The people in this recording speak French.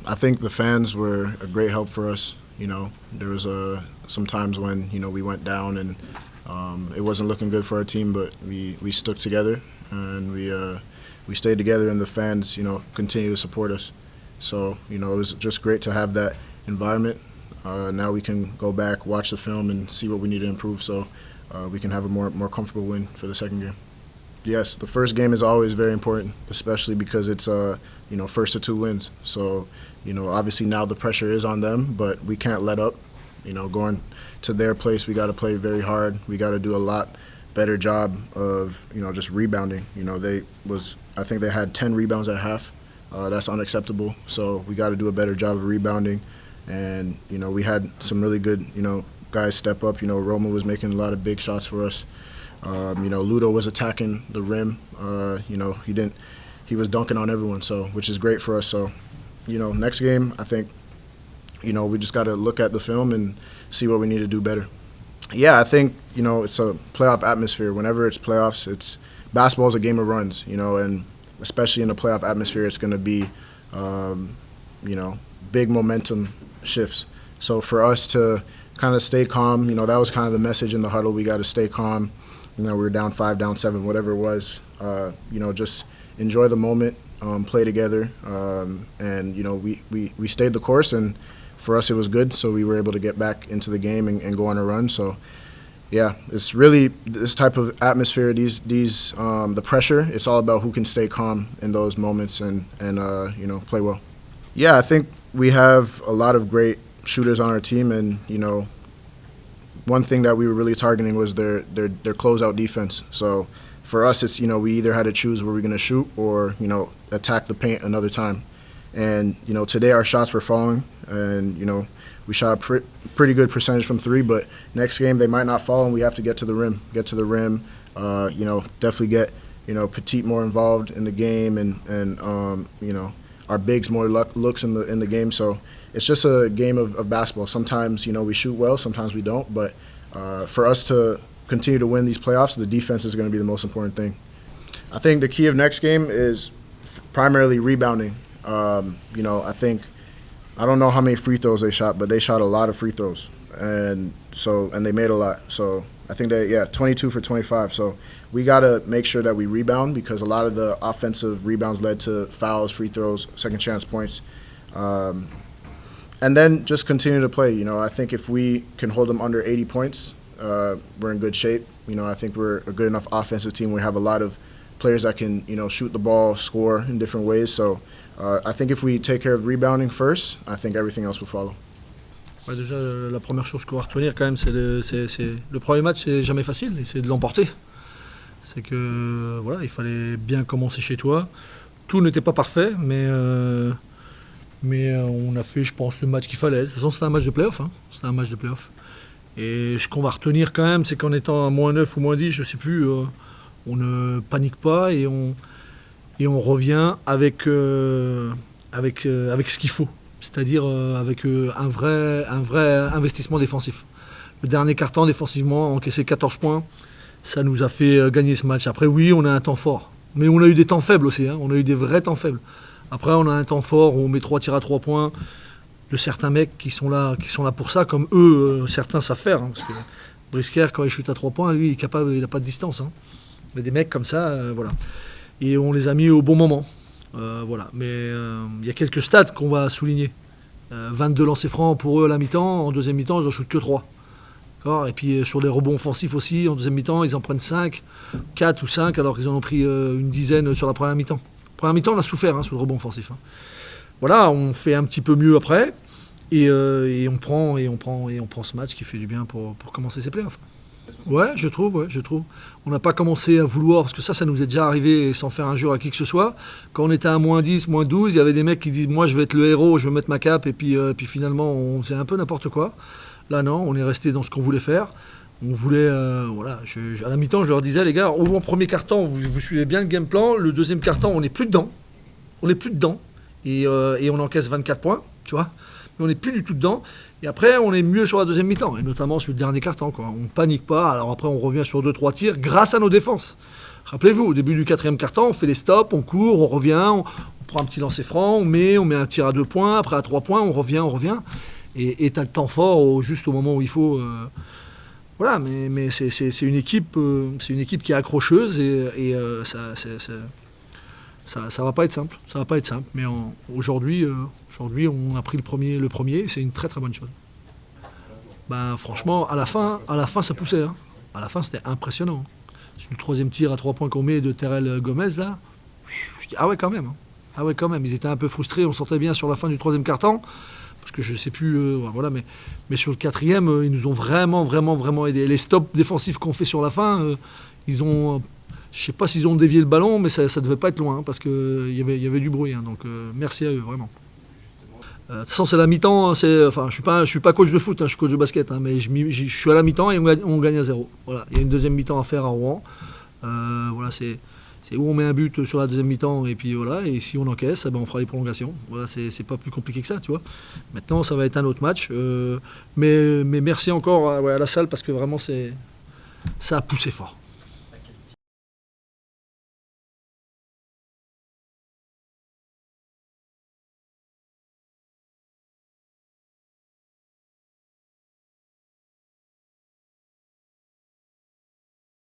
I think the fans were a great help for us. You know, there was some times when we went down and it wasn't looking good for our team, but we stuck together and we stayed together, and the fans continue to support us. So it was just great to have that environment. Now we can go back, watch the film, and see what we need to improve, so we can have a more comfortable win for the second game. Yes, the first game is always very important, especially because it's first to 2 wins. So obviously now the pressure is on them, but we can't let up. Going to their place, we got to play very hard. We got to do a lot better job of just rebounding. I think they had 10 rebounds at half. That's unacceptable. So we got to do a better job of rebounding. And we had some really good guys step up. Roman was making a lot of big shots for us. Ludo was attacking the rim. He was dunking on everyone, which is great for us. So, next game, I think, we just got to look at the film and see what we need to do better. Yeah, I think, it's a playoff atmosphere. Whenever it's playoffs, basketball is a game of runs, and especially in a playoff atmosphere, it's going to be, big momentum shifts. So for us to kind of stay calm, that was kind of the message in the huddle. We got to stay calm. We were down 5, down 7, whatever it was. Just enjoy the moment, play together, and we stayed the course. And for us, it was good. So we were able to get back into the game and go on a run. So yeah, it's really this type of atmosphere. The pressure. It's all about who can stay calm in those moments and play well. Yeah, I think we have a lot of great shooters on our team, and one thing that we were really targeting was their closeout defense. So for us, it's we either had to choose where we're going to shoot or attack the paint another time. And today our shots were falling, and we shot a pretty good percentage from 3. But next game they might not fall, and we have to get to the rim. Definitely get Petit more involved in the game, and our bigs more looks in the game. So it's just a game of basketball. Sometimes we shoot well, sometimes we don't. But for us to continue to win these playoffs, the defense is going to be the most important thing. I think the key of next game is primarily rebounding. I don't know how many free throws they shot, but they shot a lot of free throws, and they made a lot. So I think 22 for 25. So we got to make sure that we rebound, because a lot of the offensive rebounds led to fouls, free throws, second chance points. And then just continue to play. I think if we can hold them under 80 points, we're in good shape. I think we're a good enough offensive team. We have a lot of players that can, shoot the ball, score in different ways. So I think if we take care of rebounding first, I think everything else will follow. Ouais, déjà, la première chose qu'on va retenir quand même, c'est le premier match, c'est jamais facile, et c'est de l'emporter. C'est que voilà, il fallait bien commencer chez toi. Tout n'était pas parfait, mais on a fait, je pense, le match qu'il fallait. De toute façon, c'était un match de play-off. C'était un match de play-off. Et ce qu'on va retenir quand même, c'est qu'en étant à moins 9 ou moins 10, je ne sais plus, on ne panique pas et on revient avec ce qu'il faut. C'est-à-dire avec un vrai investissement défensif. Le dernier quart-temps, défensivement, encaissé 14 points, ça nous a fait gagner ce match. Après, oui, on a un temps fort. Mais on a eu des temps faibles aussi. On a eu des vrais temps faibles. Après, on a un temps fort où on met 3 tirs à 3 points de certains mecs qui sont là pour ça, comme eux, certains savent faire. Parce que Brisquer, quand il shoot à 3 points, lui, il est capable, il n'a pas de distance. Mais des mecs comme ça, voilà. Et on les a mis au bon moment. Voilà. Mais il y a quelques stats qu'on va souligner. 22 lancers francs pour eux à la mi-temps. En deuxième mi-temps, ils en shootent que 3. D'accord. Et puis sur les rebonds offensifs aussi, en deuxième mi-temps, ils en prennent 5, 4 ou 5, alors qu'ils en ont pris une dizaine sur la première mi-temps. Première mi-temps, on a souffert sur le rebond offensif. Voilà, on fait un petit peu mieux après. Et on prend ce match qui fait du bien pour commencer ces playoffs. Ouais, je trouve. On n'a pas commencé à vouloir, parce que ça nous est déjà arrivé sans faire injure à qui que ce soit. Quand on était à moins 10, moins 12, il y avait des mecs qui disent « moi je vais être le héros, je vais mettre ma cape » et puis finalement on faisait un peu n'importe quoi. Là non, on est resté dans ce qu'on voulait faire. On voulait, à la mi-temps je leur disais les gars, au premier quart-temps vous suivez bien le game plan, le deuxième quart-temps on n'est plus dedans. Et on encaisse 24 points, tu vois. Mais on n'est plus du tout dedans. Et après, on est mieux sur la deuxième mi-temps, et notamment sur le dernier quart-temps. On ne panique pas. Alors après, on revient sur 2-3 tirs grâce à nos défenses. Rappelez-vous, au début du quatrième quart-temps, on fait les stops, on court, on revient, on prend un petit lancer franc, on met un tir à 2 points, après à 3 points, on revient. Et tu as le temps fort juste au moment où il faut. Voilà, mais c'est une équipe qui est accrocheuse et ça va pas être simple. Ça va pas être simple. Mais aujourd'hui, on a pris le premier. C'est une très très bonne chose. Ben, franchement, à la fin, ça poussait. Hein. À la fin, c'était impressionnant. Sur le troisième tir à 3 points qu'on met de Terrell Gomez, là, je dis, ah ouais, quand même. Hein. Ah ouais, quand même. Ils étaient un peu frustrés. On sentait bien sur la fin du troisième quart-temps. Parce que je sais plus, voilà, mais sur le quatrième, ils nous ont vraiment aidés. Les stops défensifs qu'on fait sur la fin, ils ont, je sais pas s'ils ont dévié le ballon, mais ça devait pas être loin, hein, parce qu'il y avait du bruit. Hein, donc merci à eux, vraiment. De toute façon, c'est la mi-temps. Enfin, je suis pas coach de foot, hein, je suis coach de basket, hein, mais je suis à la mi-temps et on gagne à 0. Voilà, il y a une deuxième mi-temps à faire à Rouen. Voilà, c'est où on met un but sur la deuxième mi-temps et puis voilà, et si on encaisse, on fera les prolongations. Voilà, c'est pas plus compliqué que ça, tu vois. Maintenant, ça va être un autre match. Mais merci encore à la salle parce que vraiment, ça a poussé fort.